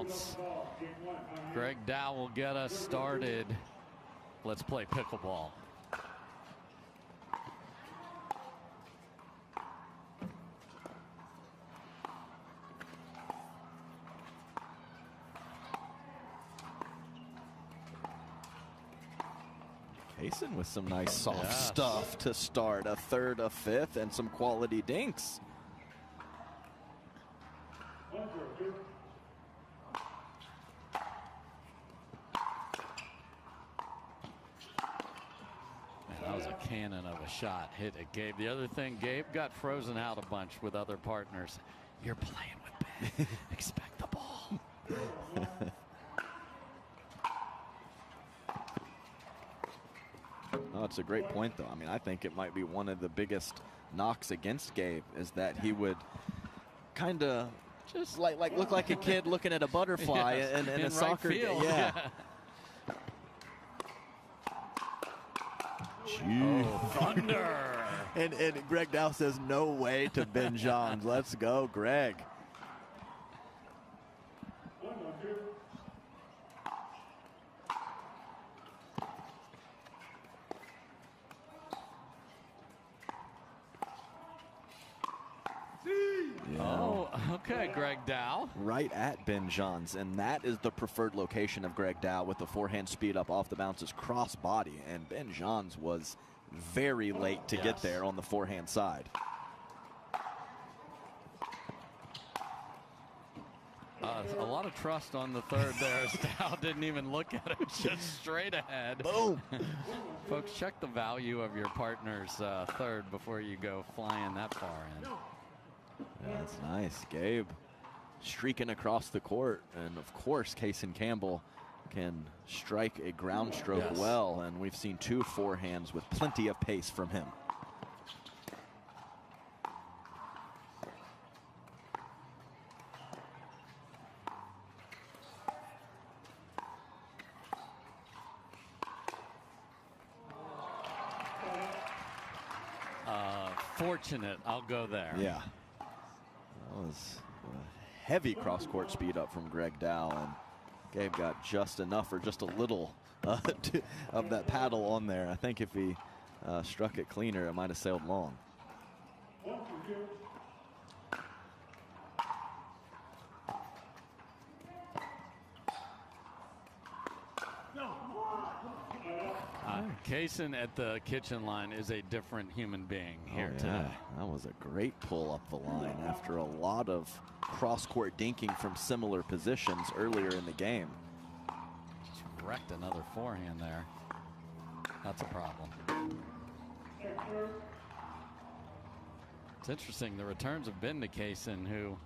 bounce. Greg Dow will get us started. Let's play pickleball. Kaysen with some nice soft stuff to start. A third, a fifth, and some quality dinks. That was a cannon of a shot. Hit it, Gabe. The other thing, Gabe got frozen out a bunch with other partners. You're playing with Ben. Expect the ball. Oh, it's a great point, though. I mean, I think it might be one of the biggest knocks against Gabe is that he would kind of just like look like a kid looking at a butterfly in a right soccer field. game. Yeah. Oh, thunder. and Greg Dow says no way to Ben Johns. Let's go, Greg. Oh, okay, Greg Dow. Right at Ben Johns, and that is the preferred location of Greg Dow with the forehand speed up off the bounces cross body, and Ben Johns was very late to get there on the forehand side. A lot of trust on the third there. Dow didn't even look at it, just straight ahead. Boom. Folks, check the value of your partner's third before you go flying that far in. Yeah, that's nice. Gabe streaking across the court. And, of course, Kaysen Campbell can strike a ground stroke well. And we've seen two forehands with plenty of pace from him. Fortunate, I'll go there. Yeah. That was a heavy cross-court speed up from Greg Dow, and Gabe got just enough or just a little of that paddle on there. I think if he struck it cleaner, it might have sailed long. Kaysen at the kitchen line is a different human being here today. That was a great pull up the line after a lot of cross-court dinking from similar positions earlier in the game. Just wrecked another forehand there. That's a problem. It's interesting, the returns have been to Kaysen, who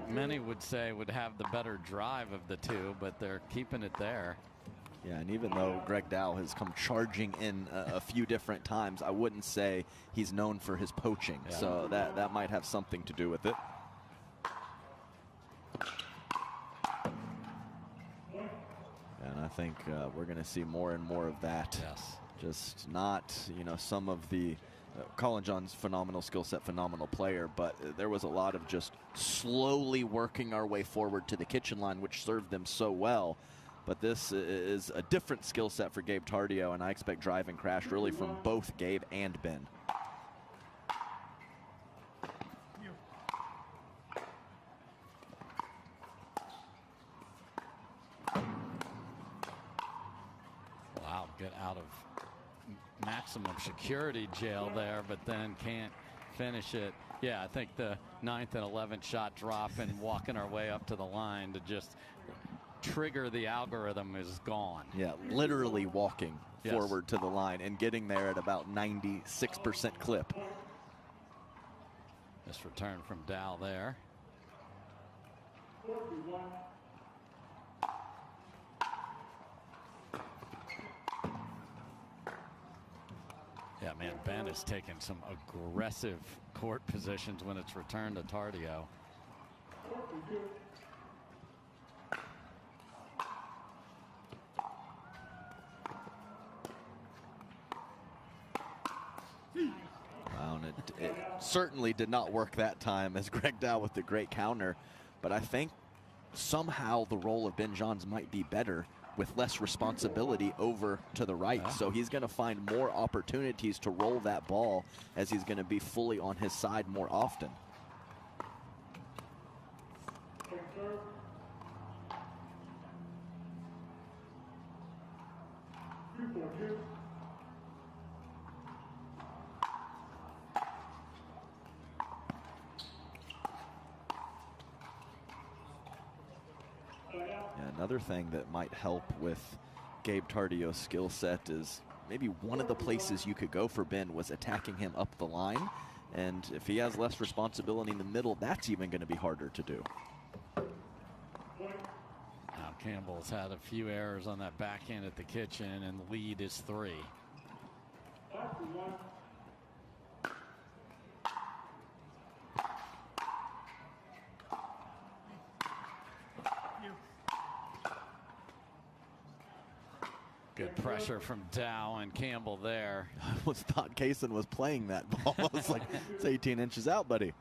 many would say would have the better drive of the two, but they're keeping it there. Yeah, and even though Greg Dow has come charging in a few different times, I wouldn't say he's known for his poaching. Yeah. So that might have something to do with it. And I think we're going to see more and more of that. Yes. Just not, some of the Colin John's phenomenal skill set, phenomenal player, but there was a lot of just slowly working our way forward to the kitchen line, which served them so well. But this is a different skill set for Gabe Tardio, and I expect drive and crash really from both Gabe and Ben. Wow, get out of maximum security jail there, but then can't finish it. Yeah, I think the 9th and 11th shot drop and walking our way up to the line to just trigger the algorithm is gone. Yeah, literally walking forward to the line and getting there at about 96% clip. This return from Dow there. Yeah, man, Ben is taking some aggressive court positions when it's returned to Tardio. Wow, and it certainly did not work that time as Greg Dow with the great counter. But I think somehow the role of Ben Johns might be better with less responsibility over to the right. Yeah. So he's going to find more opportunities to roll that ball as he's going to be fully on his side more often. Another thing that might help with Gabe Tardio's skill set is maybe one of the places you could go for Ben was attacking him up the line. And if he has less responsibility in the middle, that's even going to be harder to do. Now Campbell's had a few errors on that backhand at the kitchen, and the lead is 3. Good pressure from Dow and Campbell there. I almost thought Kaysen was playing that ball. I was like, it's 18 inches out, buddy.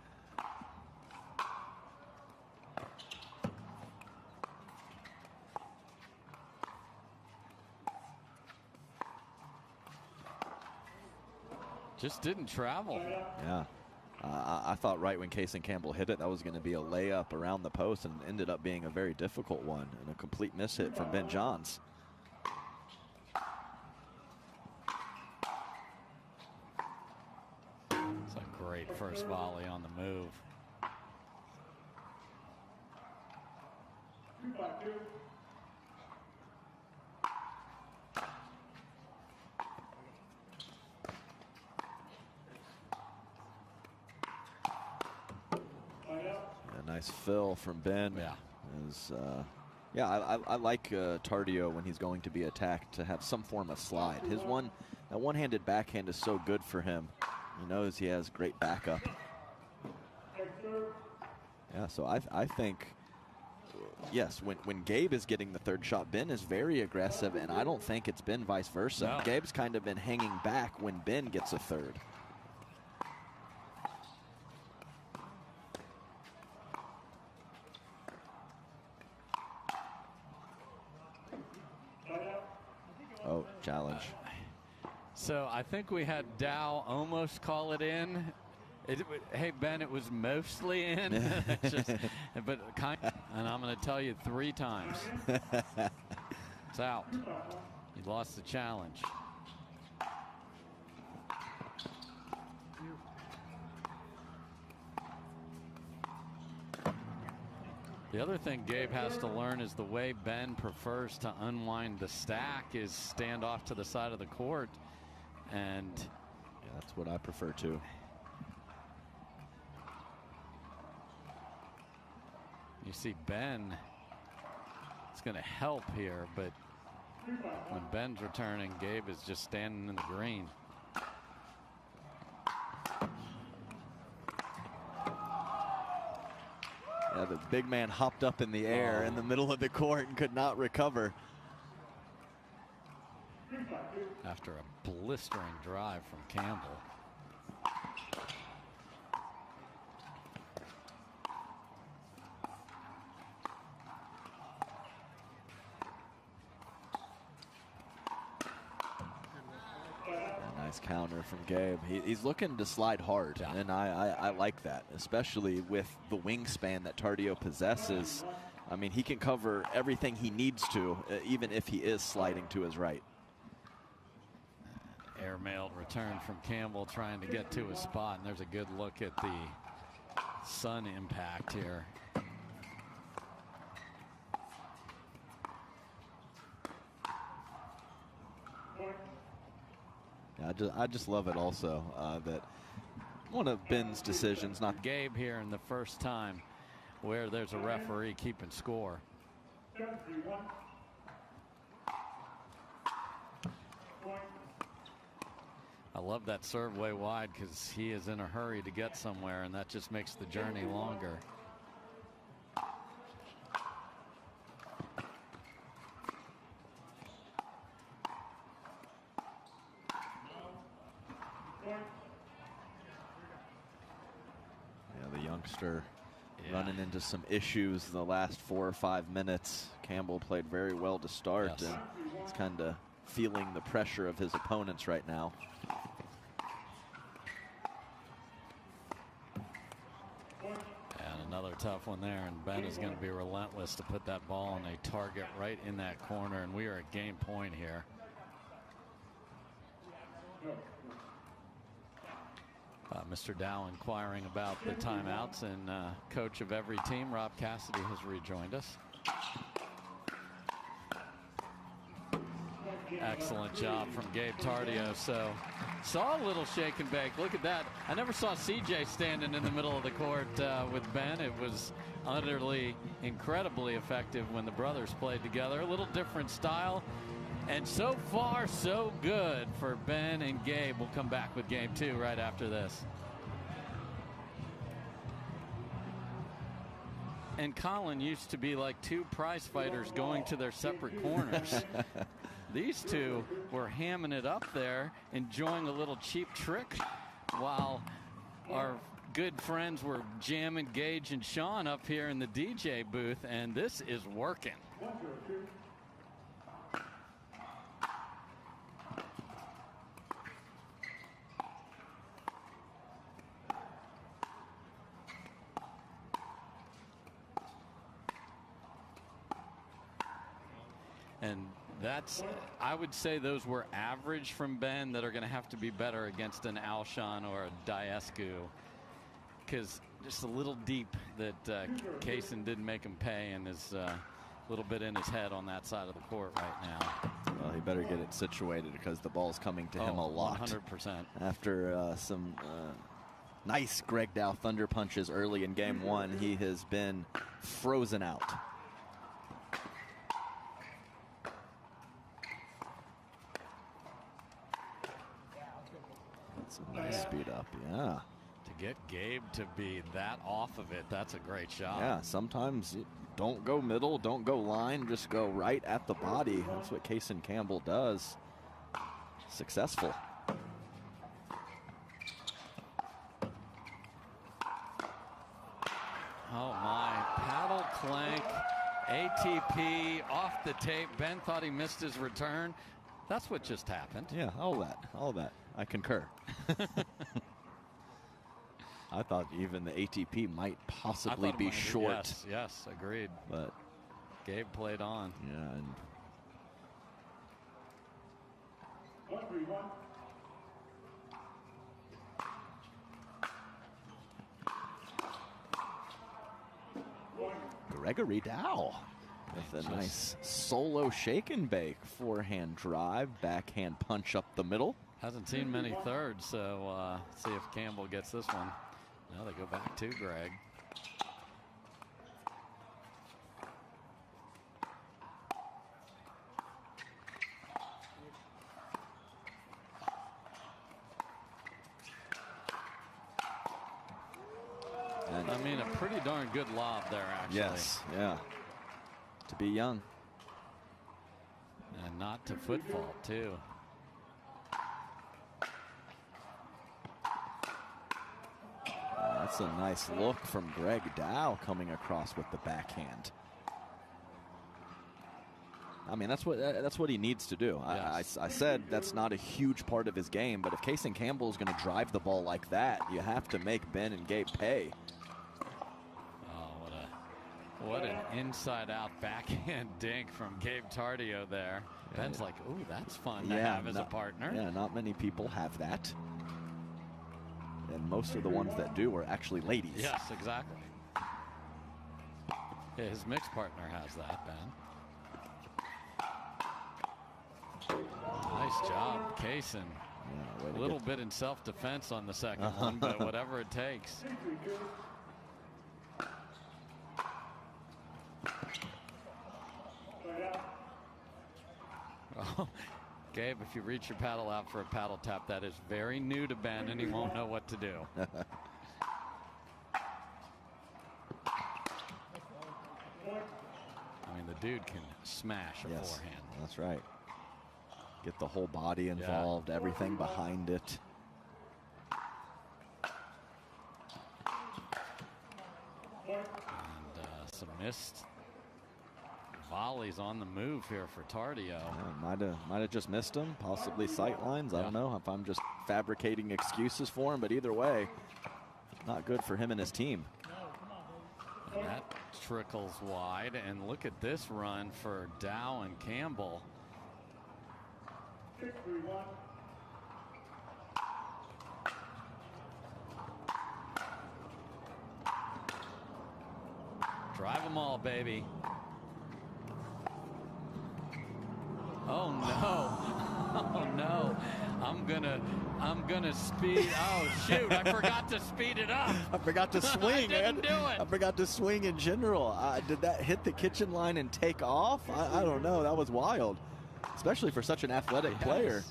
Just didn't travel. Yeah. I thought right when Kaysen Campbell hit it, that was going to be a layup around the post, and ended up being a very difficult one and a complete miss hit from Ben Johns. It's a great first volley on the move. A nice fill from Ben. Yeah. I like Tardio when he's going to be attacked to have some form of slide. That one-handed backhand is so good for him. He knows he has great backup. Yeah, so I think, yes, when Gabe is getting the third shot, Ben is very aggressive, and I don't think it's been vice versa. No. Gabe's kind of been hanging back when Ben gets a third. Oh, challenge. So I think we had Dow almost call it in. Hey, Ben, it was mostly in. But and I'm going to tell you 3 times. It's out. He lost the challenge. The other thing Gabe has to learn is the way Ben prefers to unwind the stack is stand off to the side of the court. And yeah, that's what I prefer too. You see Ben, it's going to help here, but when Ben's returning, Gabe is just standing in the green. Yeah, the big man hopped up in the air in the middle of the court and could not recover. After a blistering drive from Campbell. Nice counter from Gabe. He's looking to slide hard, yeah. And I like that, especially with the wingspan that Tardio possesses. I mean, he can cover everything he needs to, even if he is sliding to his right. Airmailed return from Campbell trying to get to a spot, and there's a good look at the sun impact here. Yeah, I just love it also that one of Ben's decisions, not Gabe here in the first time where there's a referee keeping score. I love that serve way wide because he is in a hurry to get somewhere, and that just makes the journey longer. running into some issues the last 4 or 5 minutes. Campbell played very well to start, and he's kind of feeling the pressure of his opponents right now. And another tough one there, and Ben is going to be relentless to put that ball on a target right in that corner, and we are at game point here. Mr. Dow inquiring about the timeouts, and coach of every team, Rob Cassidy, has rejoined us. Excellent job from Gabe Tardio. So saw a little shake and bake. Look at that. I never saw CJ standing in the middle of the court with Ben. It was utterly incredibly effective when the brothers played together. A little different style. And so far, so good for Ben and Gabe. We'll come back with game 2 right after this. And Colin used to be like two prize fighters going to their separate corners. These two were hamming it up there, enjoying a little cheap trick, while our good friends were jamming Gage and Sean up here in the DJ booth, and this is working. And that's, I would say those were average from Ben that are going to have to be better against an Alshon or a Diescu, because just a little deep that Kaysen didn't make him pay, and is a little bit in his head on that side of the court right now. Well, he better get it situated, because the ball's coming to him a lot. 100%. After some nice Greg Dow thunder punches early in game 1, he has been frozen out. That's a nice speed up, yeah. To get Gabe to be that off of it, that's a great shot. Yeah, sometimes you don't go middle, don't go line, just go right at the body. That's what Kaysen Campbell does. Successful. Oh my, paddle clank, ATP off the tape. Ben thought he missed his return. That's what just happened. Yeah, all that. I concur. I thought even the ATP might possibly be short. Yes, agreed. But Gabe played on. Yeah, and Gregory Dow with a nice solo shake and bake. Forehand drive, backhand punch up the middle. Hasn't seen many thirds, so see if Campbell gets this one. Now they go back to Greg. And I mean, a pretty darn good lob there, actually. Yes, yeah. To be young. And not to footfall, too. That's a nice look from Greg Dow coming across with the backhand. I mean, that's what he needs to do. Yes. I said that's not a huge part of his game, but if Kaysen Campbell is going to drive the ball like that, you have to make Ben and Gabe pay. Oh, what an inside-out backhand dink from Gabe Tardio there. Yeah, Ben's like, ooh, that's fun to have as a partner. Yeah, not many people have that. And most of the ones that do are actually ladies. Yes, exactly. Yeah, his mixed partner has that, Ben. Nice job, Kaysen. Yeah, a little bit in self-defense on the second one, but whatever it takes. Oh, Gabe, if you reach your paddle out for a paddle tap, that is very new to Ben, and he won't know what to do. I mean, the dude can smash a forehand. That's right. Get the whole body involved, everything behind it. missed volleys on the move here for Tardio. Yeah, might have just missed him, possibly sight lines. I don't know if I'm just fabricating excuses for him, but either way, not good for him and his team. And that trickles wide, and look at this run for Dow and Campbell. Drive them all, baby. Oh no. Oh no. I'm gonna speed. Oh shoot, I forgot to speed it up. I forgot to swing. I didn't do it. I forgot to swing in general. Did that hit the kitchen line and take off? I don't know. That was wild, especially for such an athletic player.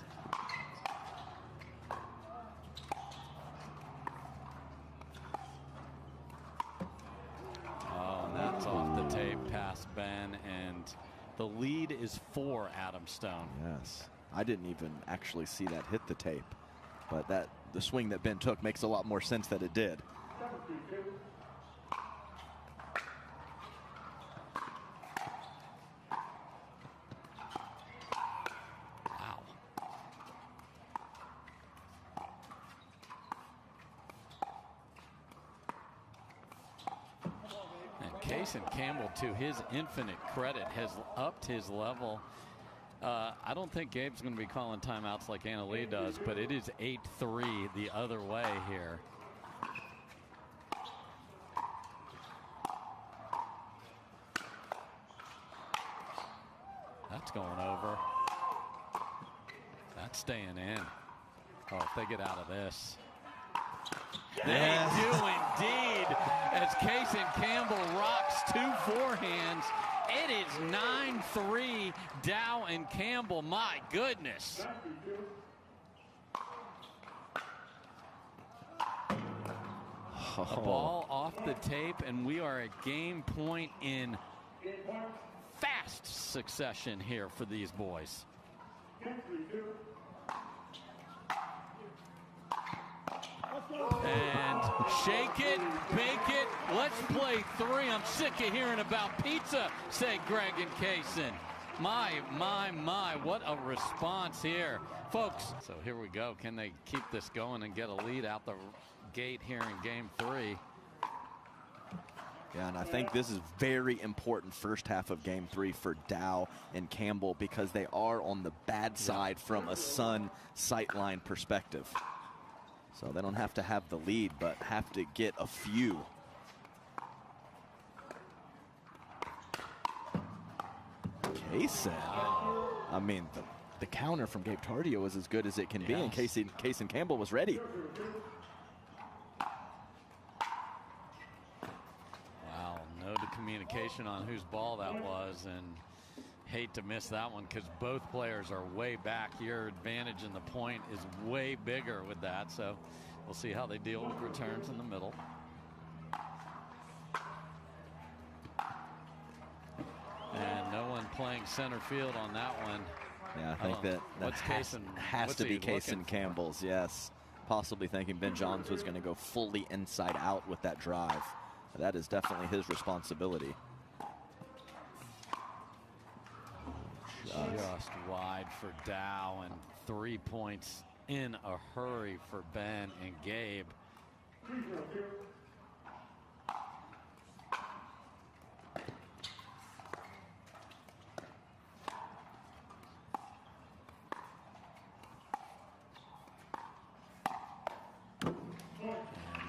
Oh, and that's off the tape past Ben, and the lead is for Adam Stone. Yes. I didn't even actually see that hit the tape, but the swing that Ben took makes a lot more sense that it did. Wow. And Cason Campbell, to his infinite credit, has upped his level. I don't think Gabe's going to be calling timeouts like Anna Lee does, but it is 8-3 the other way here. That's going over. That's staying in. Oh, if they get out of this. They do indeed, as Cason Campbell rocks two forehands. It is 9-3 Dow and Campbell. My goodness. A ball off the tape, and we are at game point in fast succession here for these boys. And shake it, bake it, let's play three. I'm sick of hearing about pizza, say Greg and Cason. My, what a response here. Folks, so here we go. Can they keep this going and get a lead out the gate here in game three? Yeah, and I think this is very important first half of game three for Dow and Campbell, because they are on the bad side from a Sun sightline perspective. So they don't have to have the lead, but have to get a few. Cason. I mean, the counter from Gabe Tardio was as good as it can be, and Cason Campbell was ready. Wow, no communication on whose ball that was, and hate to miss that one because both players are way back. Your advantage in the point is way bigger with that, so we'll see how they deal with returns in the middle. And no one playing center field on that one. Yeah, I think that has to be Cason Campbell's, yes. Possibly thinking Ben Johns was going to go fully inside out with that drive. That is definitely his responsibility. Just wide for Dow, and 3 points in a hurry for Ben and Gabe. And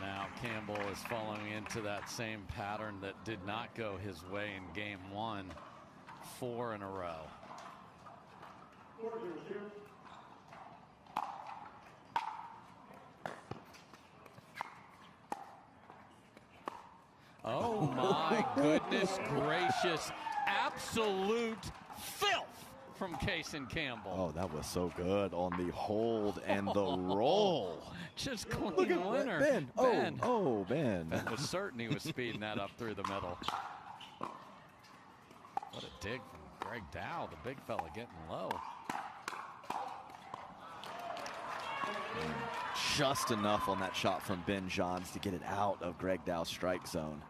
now Campbell is following into that same pattern that did not go his way in game one. 4 in a row. Oh my goodness gracious. Absolute filth from Cason Campbell. Oh, that was so good on the hold and the roll. Just clean winner. Ben. Ben. Oh, Ben. Ben was certain he was speeding that up through the middle. What a dig from Greg Dow, the big fella getting low. Just enough on that shot from Ben Johns to get it out of Greg Dow's strike zone.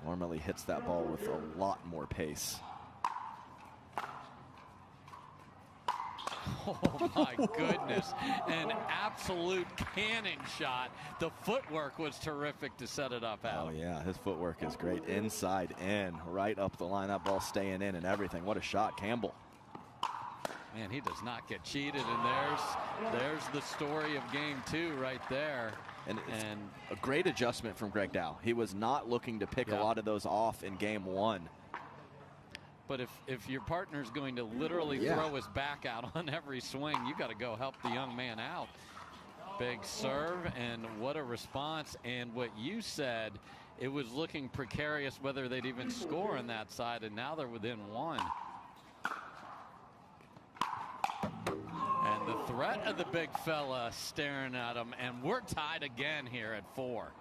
Normally hits that ball with a lot more pace. Oh my goodness, an absolute cannon shot. The footwork was terrific to set it up out. Oh yeah, his footwork is great. Inside in, right up the line. That ball staying in and everything. What a shot, Campbell. Man, he does not get cheated, and there's the story of game 2 right there. And a great adjustment from Greg Dow. He was not looking to pick a lot of those off in game 1. But if your partner's going to literally throw his back out on every swing, you got to go help the young man out. Big serve, and what a response. And what you said, it was looking precarious whether they'd even score on that side, and now they're within 1. And the threat of the big fella staring at him, and we're tied again here at 4.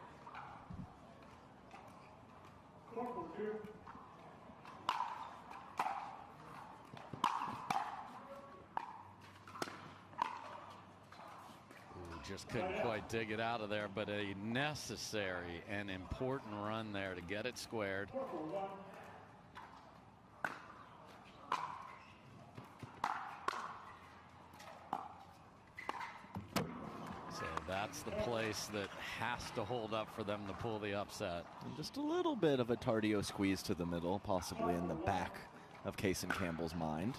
Just couldn't quite dig it out of there, but a necessary and important run there to get it squared. So that's the place that has to hold up for them to pull the upset. And just a little bit of a Tardio squeeze to the middle, possibly in the back of Cason Campbell's mind.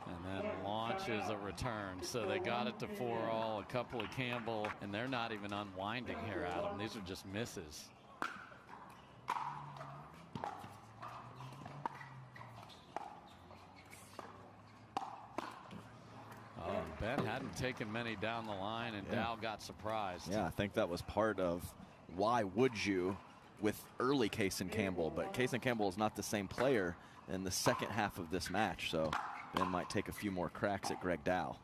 And then launches a return. So they got it to 4-all, a couple of Campbell, and they're not even unwinding here, Adam. These are just misses. Oh, Ben hadn't taken many down the line, and Dow got surprised. Yeah, I think that was part of why would you with early Cason Campbell, but Cason Campbell is not the same player in the second half of this match, so Ben might take a few more cracks at Greg Dow.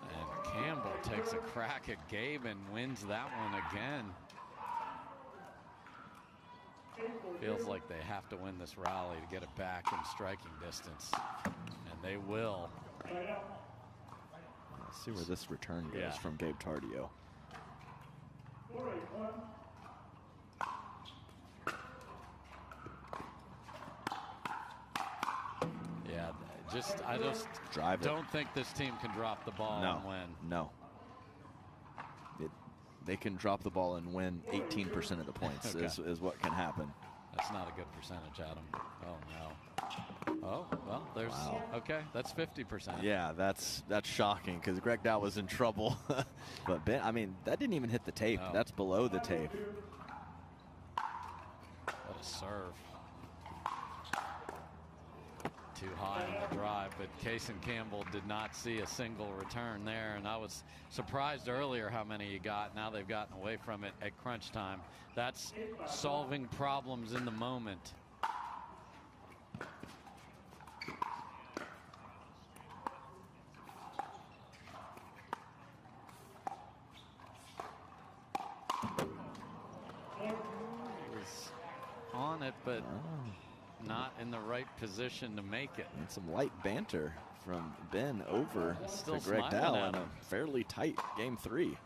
And Campbell takes a crack at Gabe and wins that one again. Feels like they have to win this rally to get it back in striking distance. And they will. Let's see where this return goes from Gabe Tardio. I just don't think this team can drop the ball and win. No. They can drop the ball and win 18% of the points is what can happen. That's not a good percentage, Adam. Oh, no. Oh, well, there's, okay, that's 50%. Yeah, that's shocking because Greg Dow was in trouble. But Ben, I mean, that didn't even hit the tape. No. That's below the tape. What a serve. Too high on the drive, but Cason Campbell did not see a single return there, and I was surprised earlier how many he got. Now they've gotten away from it at crunch time. That's solving problems in the moment. He was on it, but not in the right position to make it. And some light banter from Ben over to Greg Dow in a fairly tight game 3.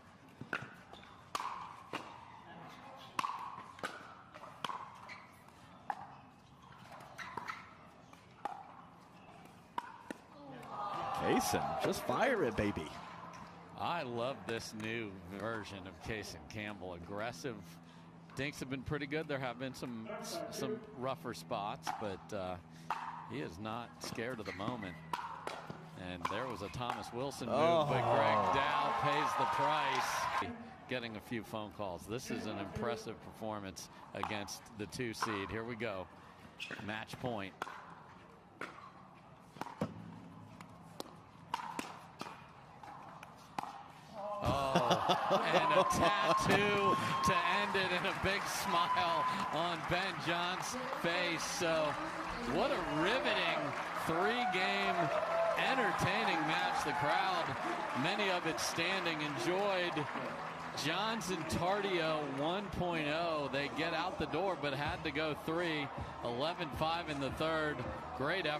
Cason, just fire it, baby. I love this new version of Cason Campbell. Aggressive. Dinks have been pretty good. There have been some rougher spots, but he is not scared of the moment. And there was a Thomas Wilson move, but Greg Dow pays the price. Getting a few phone calls. This is an impressive performance against the 2 seed. Here we go. Match point. And a tattoo to end it, and a big smile on Ben John's face. So what a riveting 3-game entertaining match. The crowd, many of it standing, enjoyed. Johns and Tardio 1.0. They get out the door but had to go 3. 11-5 in the third. Great effort.